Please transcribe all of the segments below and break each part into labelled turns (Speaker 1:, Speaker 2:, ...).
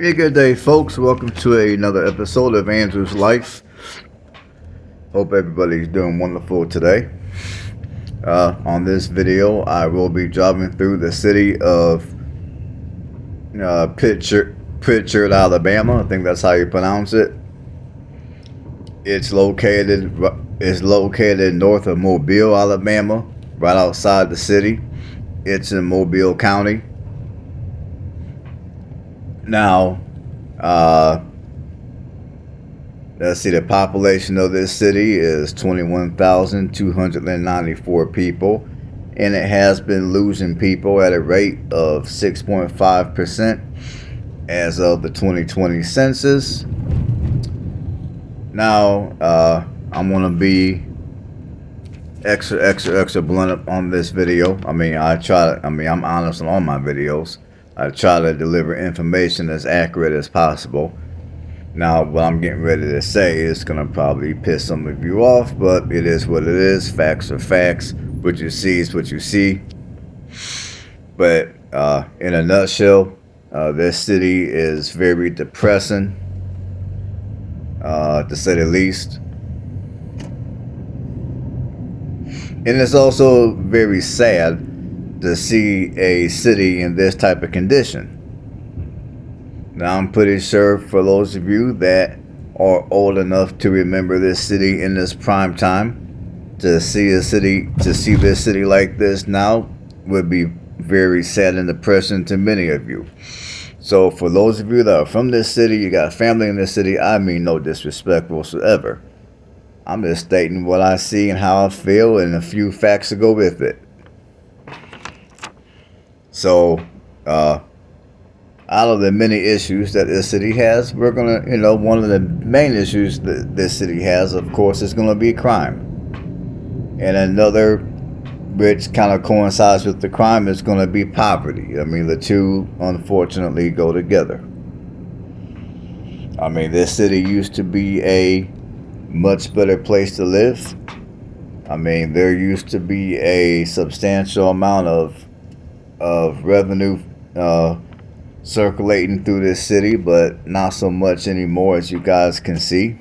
Speaker 1: Hey, good day, folks. Welcome to another episode of Andrew's Life. Hope everybody's doing wonderful today. On this video, I will be driving through the city of Prichard, Alabama. I think that's how you pronounce it. It's located north of Mobile, Alabama, right outside the city. It's in Mobile County. Now, let's see, the population of this city is 21,294 people, and it has been losing people at a rate of 6.5% as of the 2020 census. Now, I'm going to be extra blunt on this video. I'm honest on all my videos. I try to deliver information as accurate as possible. Now, what I'm getting ready to say is going to probably piss some of you off, but it is what it is. Facts are facts. What you see is what you see. But in a nutshell, this city is very depressing, to say the least. And it's also very sad to see a city in this type of condition. Now, I'm pretty sure for those of you that are old enough to remember this city in this prime time, to see this city like this now would be very sad and depressing to many of you. So for those of you that are from this city, you got family in this city, I mean no disrespect whatsoever. I'm just stating what I see and how I feel and a few facts to go with it. So, out of the many issues that this city has, we're going to, one of the main issues that this city has, of course, is going to be crime. And another, which kind of coincides with the crime, is going to be poverty. I mean, the two, unfortunately, go together. I mean, this city used to be a much better place to live. I mean, there used to be a substantial amount of revenue circulating through this city, but not so much anymore, as you guys can see.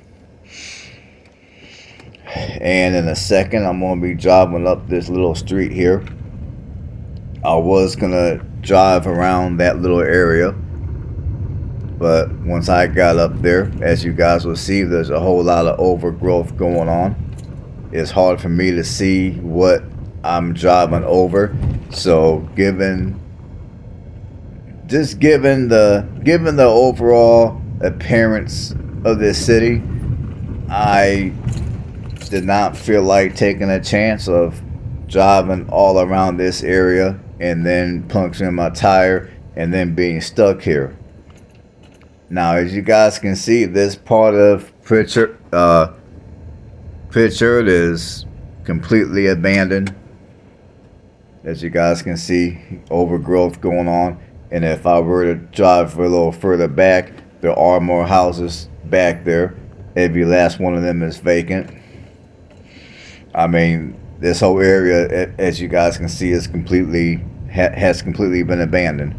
Speaker 1: And in a second, I'm going to be driving up this little street here. I was going to drive around that little area, but once I got up there, as you guys will see, there's a whole lot of overgrowth going on. It's hard for me to see what I'm driving over. So given the overall appearance of this city, I did not feel like taking a chance of driving all around this area and then puncturing my tire and then being stuck here. Now, as you guys can see, this part of Prichard is completely abandoned. As you guys can see, overgrowth going on. And if I were to drive a little further back, there are more houses back there. Every last one of them is vacant. I mean, this whole area, as you guys can see, is has completely been abandoned.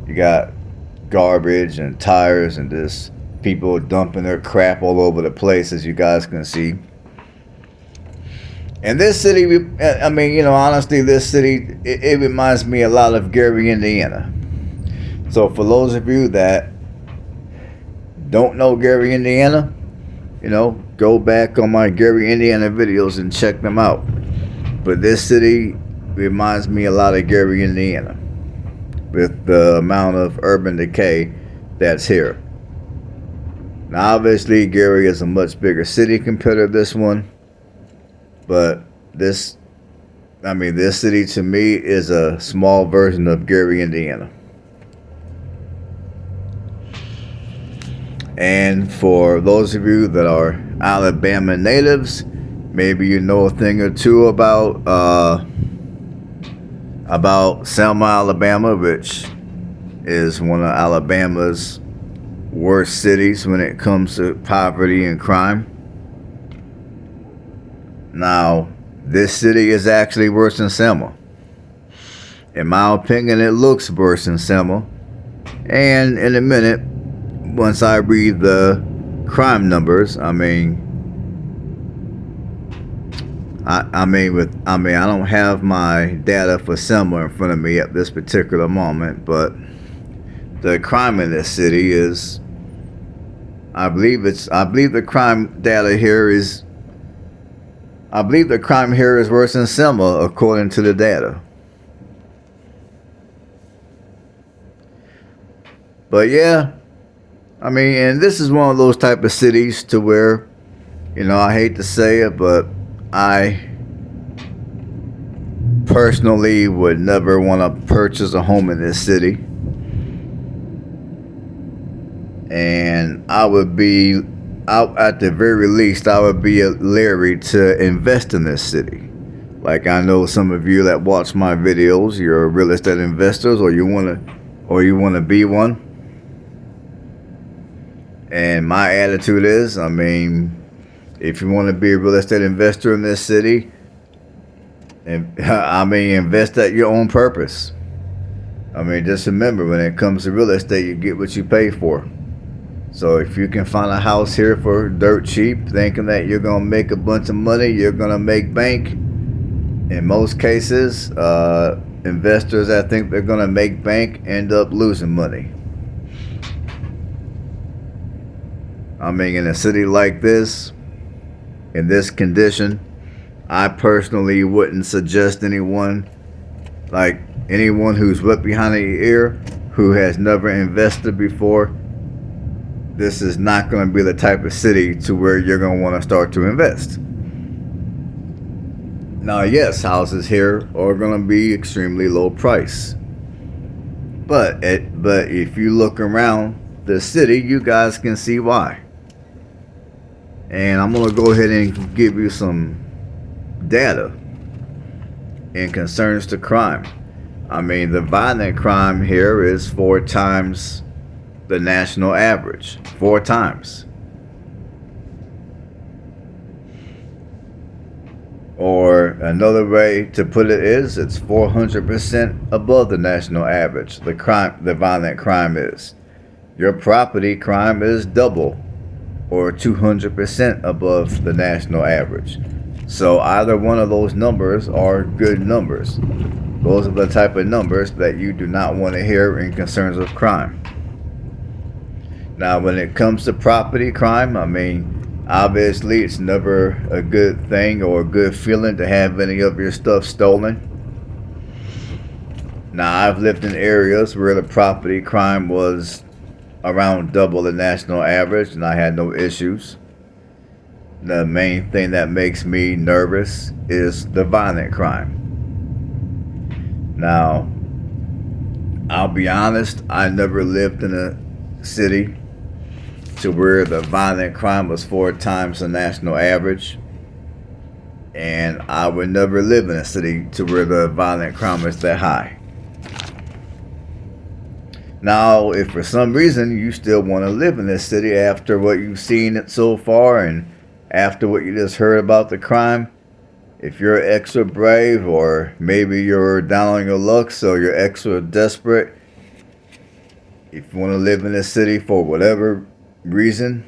Speaker 1: You got garbage and tires and just people dumping their crap all over the place, as you guys can see. And this city, I mean, honestly, this city, it reminds me a lot of Gary, Indiana. So for those of you that don't know Gary, Indiana, go back on my Gary, Indiana videos and check them out. But this city reminds me a lot of Gary, Indiana, with the amount of urban decay that's here. Now, obviously, Gary is a much bigger city compared to this one. But this city to me is a small version of Gary, Indiana. And for those of you that are Alabama natives, maybe you know a thing or two about Selma, Alabama, which is one of Alabama's worst cities when it comes to poverty and crime. Now, this city is actually worse than Selma. In my opinion, it looks worse than Selma. And in a minute, once I read the crime numbers, I don't have my data for Selma in front of me at this particular moment, but the crime in this city is, I believe the crime here is worse than Selma according to the data. But yeah, and this is one of those type of cities to where, I hate to say it, but I personally would never want to purchase a home in this city. And at the very least, I would be leery to invest in this city. Like, I know some of you that watch my videos, you're real estate investors, or you want to be one. And my attitude is, if you want to be a real estate investor in this city, invest at your own purpose. Just remember, when it comes to real estate, you get what you pay for. So if you can find a house here for dirt cheap, thinking that you're going to make a bunch of money, you're going to make bank. In most cases, investors that think they're going to make bank end up losing money. In a city like this, in this condition, I personally wouldn't suggest anyone who's wet behind the ear, who has never invested before. This is not going to be the type of city to where you're going to want to start to invest. Now, yes, houses here are going to be extremely low price. But if you look around the city, you guys can see why. And I'm going to go ahead and give you some data in concerns to crime. The violent crime here is 4 times the national average. 4 times. Or another way to put it is, it's 400% above the national average. The violent crime is. Your property crime is double or 200% above the national average. So either one of those numbers are good numbers. Those are the type of numbers that you do not want to hear in concerns of crime. Now, when it comes to property crime, obviously it's never a good thing or a good feeling to have any of your stuff stolen. Now, I've lived in areas where the property crime was around double the national average, and I had no issues. The main thing that makes me nervous is the violent crime. Now, I'll be honest, I never lived in a city to where the violent crime was 4 times the national average. And I would never live in a city to where the violent crime is that high. Now, if for some reason you still want to live in this city after what you've seen it so far and after what you just heard about the crime, if you're extra brave, or maybe you're down on your luck, so you're extra desperate, if you want to live in this city for whatever reason,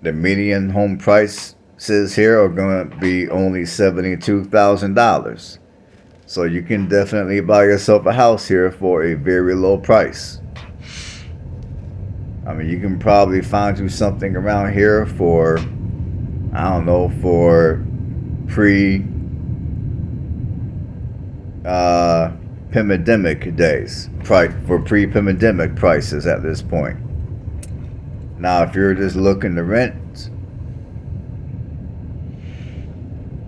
Speaker 1: the median home prices here are going to be only $72,000. So you can definitely buy yourself a house here for a very low price. You can probably find you something around here for, for pre-pandemic days, for pre-pandemic prices at this point. Now, if you're just looking to rent,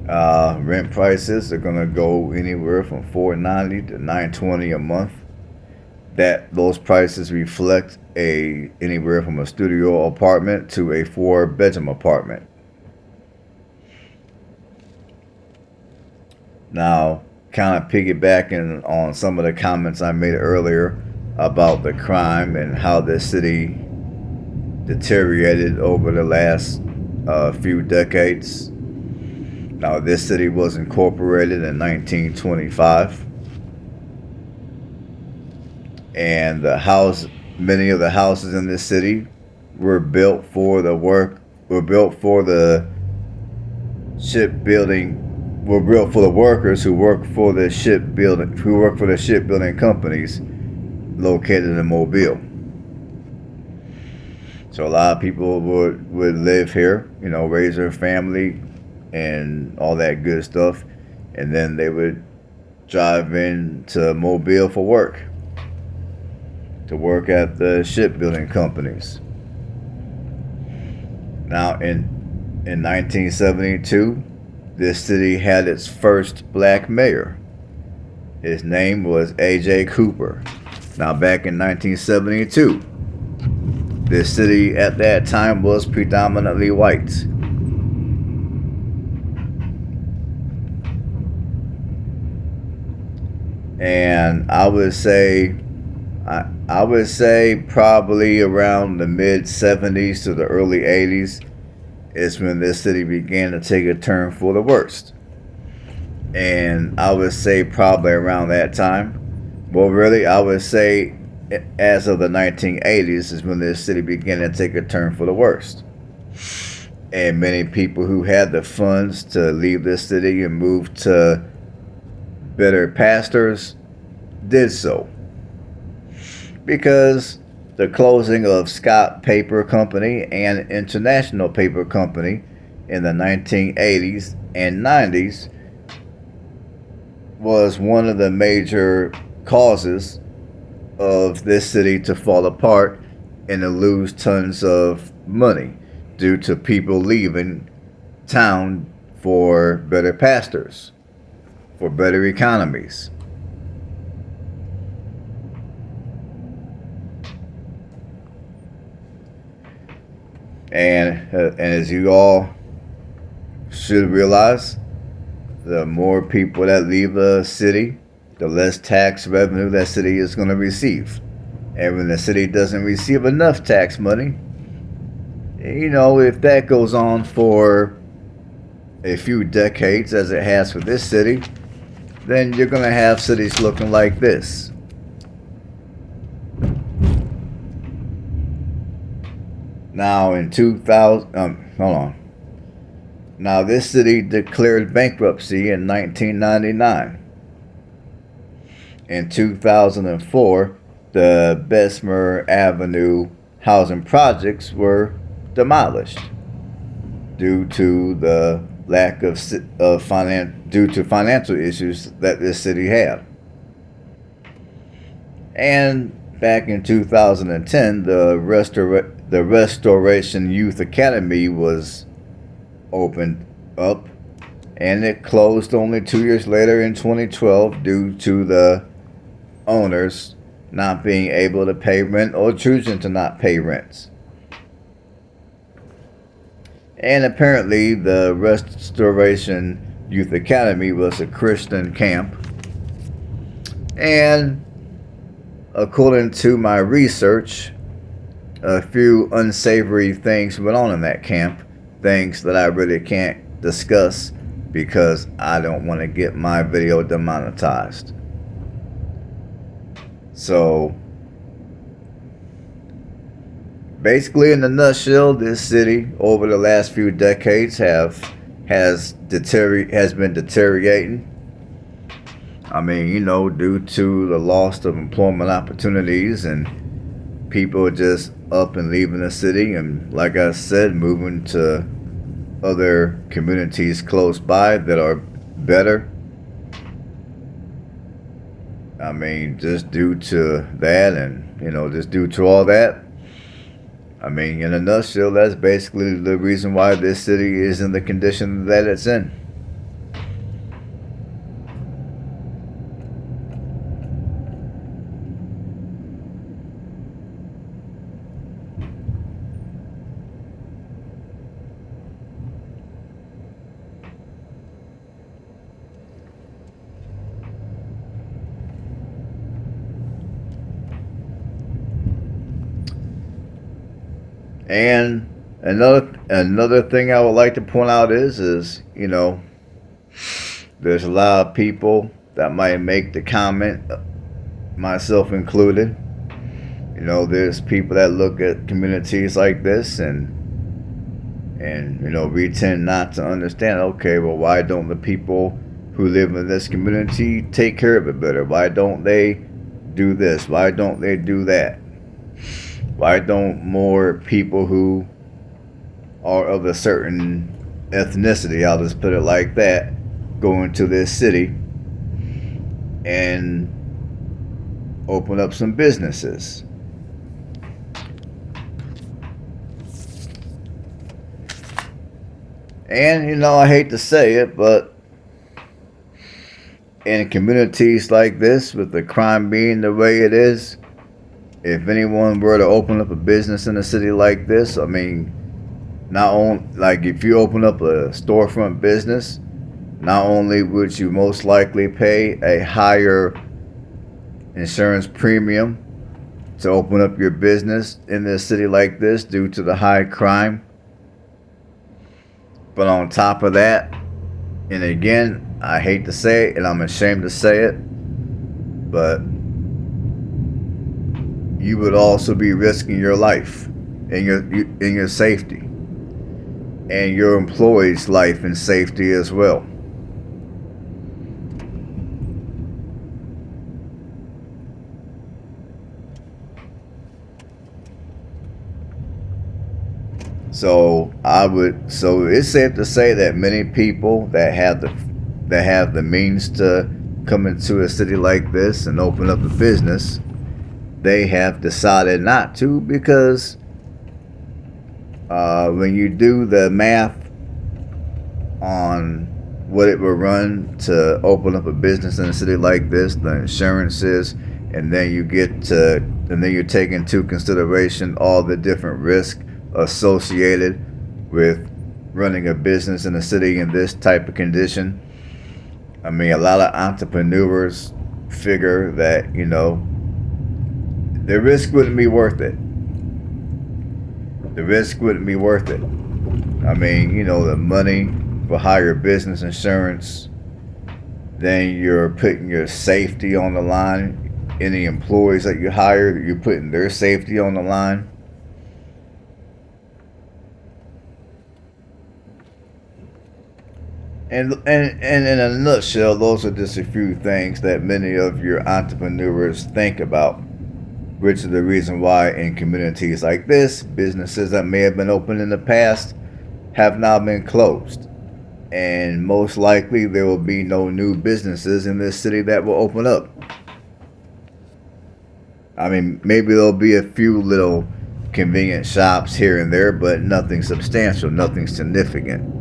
Speaker 1: rent prices are going to go anywhere from $490 to $920 a month. Those prices reflect anywhere from a studio apartment to a 4-bedroom apartment. Now, kind of piggybacking on some of the comments I made earlier about the crime and how this city deteriorated over the last few decades. Now, this city was incorporated in 1925, and the Many of the houses in this city were built for the shipbuilding were built for the workers who work for the shipbuilding companies located in Mobile. So a lot of people would live here, raise their family and all that good stuff, and then they would drive into Mobile for work, to work at the shipbuilding companies. Now in 1972, this city had its first black mayor. His name was A.J. Cooper. Now back in 1972, this city at that time was predominantly white. And I would say probably around the mid 70s to the early 80s is when this city began to take a turn for the worst. And I would say probably around that time. Well, really, I would say as of the 1980s is when this city began to take a turn for the worst. And many people who had the funds to leave this city and move to better pastures did so. Because the closing of Scott Paper Company and International Paper Company in the 1980s and 90s was one of the major causes of this city to fall apart and to lose tons of money due to people leaving town for better pastures, for better economies. And as you all should realize, the more people that leave a city, the less tax revenue that city is going to receive. And when the city doesn't receive enough tax money, if that goes on for a few decades, as it has for this city, then you're going to have cities looking like this. Now in 2000, hold on. Now this city declared bankruptcy in 1999. In 2004, the Bessemer Avenue housing projects were demolished due to the lack of due to financial issues that this city had. And back in 2010, the Restoration Youth Academy was opened up, and it closed only 2 years later in 2012 due to the owners not being able to pay rent or choosing to not pay rents. And apparently the Restoration Youth Academy was a Christian camp, and according to my research, a few unsavory things went on in that camp, things that I really can't discuss because I don't want to get my video demonetized. So basically, in a nutshell, this city over the last few decades has been deteriorating. I mean, due to the loss of employment opportunities and people just up and leaving the city, and like I said, moving to other communities close by that are better. I mean, just due to that, and just due to all that, I mean, in a nutshell, that's basically the reason why this city is in the condition that it's in. And another thing I would like to point out is there's a lot of people that might make the comment, myself included, You know, there's people that look at communities like this and you know, we tend not to understand, okay, well, why don't the people who live in this community take care of it better? Why don't they do this? Why don't they do that? Why don't more people who are of a certain ethnicity, I'll just put it like that, go into this city and open up some businesses? And, you know, I hate to say it, but in communities like this, with the crime being the way it is, if anyone were to open up a business in a city like this, I mean, not only, like, if you open up a storefront business, not only would you most likely pay a higher insurance premium to open up your business in a city like this due to the high crime, but on top of that, and again, I hate to say it and I'm ashamed to say it, but you would also be risking your life and your safety and your employees' life and safety as well. So it's safe to say that many people that have the means to come into a city like this and open up a business, they have decided not to, because when you do the math on what it will run to open up a business in a city like this, the insurances, and then you take into consideration all the different risks associated with running a business in a city in this type of condition. I mean, a lot of entrepreneurs figure that, you know, the risk wouldn't be worth it. The risk wouldn't be worth it. I mean, you know, the money for higher business insurance, then you're putting your safety on the line. Any employees that you hire, you're putting their safety on the line. And in a nutshell, those are just a few things that many of your entrepreneurs think about, which is the reason why in communities like this, businesses that may have been open in the past have now been closed. And most likely there will be no new businesses in this city that will open up. I mean, maybe there'll be a few little convenient shops here and there, but nothing substantial, nothing significant.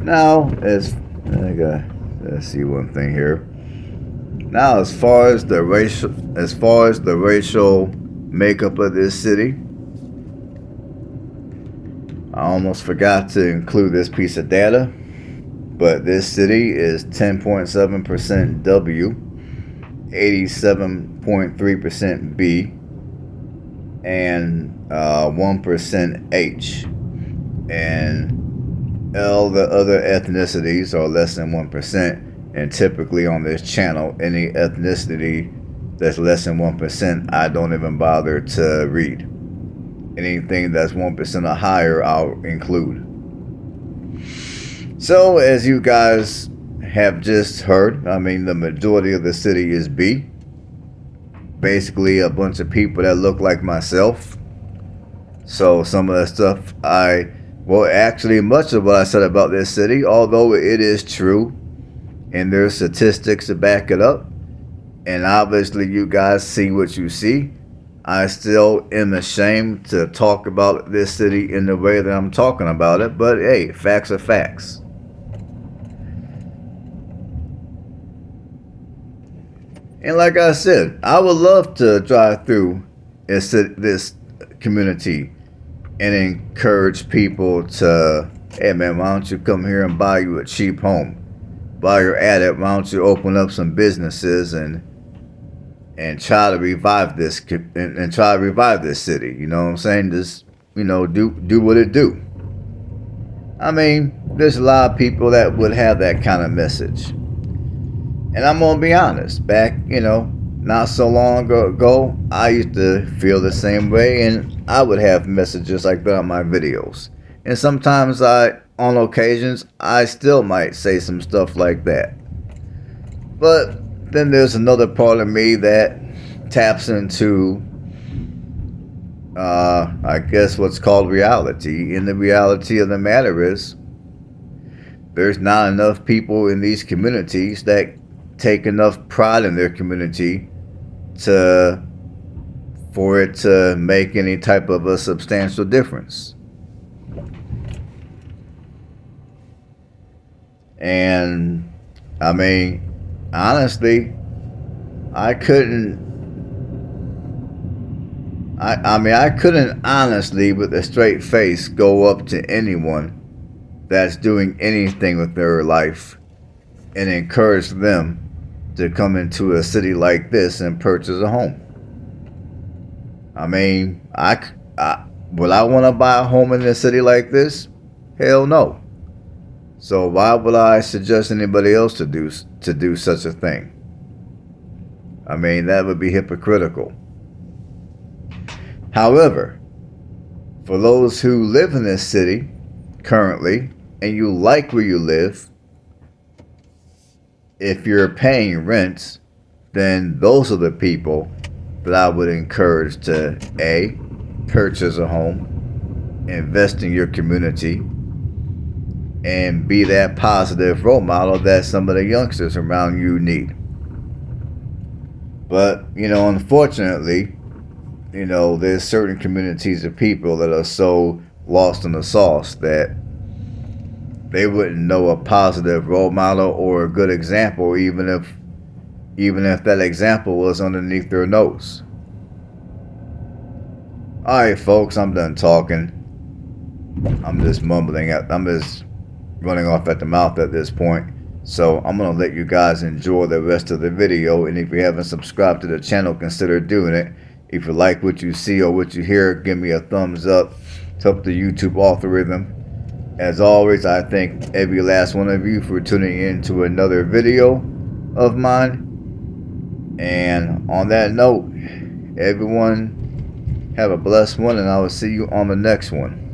Speaker 1: Now, let's see one thing here. Now, as far as the racial makeup of this city, I almost forgot to include this piece of data, but this city is 10.7% W, 87.3% B, and 1% H, and all the other ethnicities are less than 1%, and typically on this channel, any ethnicity that's less than 1%, I don't even bother to read. Anything that's 1% or higher, I'll include. So, as you guys have just heard, I mean, the majority of the city is B. Basically, a bunch of people that look like myself. So, some of the stuff actually, much of what I said about this city, although it is true, and there's statistics to back it up, and obviously you guys see what you see, I still am ashamed to talk about this city in the way that I'm talking about it, but hey, facts are facts. And like I said, I would love to drive through this community and encourage people to, hey man, why don't you come here and buy you a cheap home? while you're at it, why don't you open up some businesses and try to revive this and try to revive this city? You know what I'm saying? Just, do what it do. I mean, there's a lot of people that would have that kind of message. And I'm gonna be honest, back, not so long ago, I used to feel the same way, and I would have messages like that on my videos. And sometimes on occasions, I still might say some stuff like that. But then there's another part of me that taps into, I guess, what's called reality. And the reality of the matter is, there's not enough people in these communities that take enough pride in their community for it to make any type of a substantial difference. And I mean, honestly, I couldn't honestly with a straight face go up to anyone that's doing anything with their life and encourage them to come into a city like this and purchase a home. I mean, would I want to buy a home in a city like this? Hell no. So why would I suggest anybody else to do such a thing? I mean, that would be hypocritical. However, for those who live in this city currently and you like where you live, if you're paying rent, then those are the people that I would encourage to A, purchase a home, invest in your community, and be that positive role model that some of the youngsters around you need. But, unfortunately, there's certain communities of people that are so lost in the sauce that they wouldn't know a positive role model or a good example, even if that example was underneath their nose. Alright, folks, I'm done talking. I'm just mumbling. I'm just running off at the mouth at this point. So I'm going to let you guys enjoy the rest of the video. And if you haven't subscribed to the channel, consider doing it. If you like what you see or what you hear, give me a thumbs up to help the YouTube algorithm. As always, I thank every last one of you for tuning in to another video of mine. And on that note, everyone have a blessed one, and I will see you on the next one.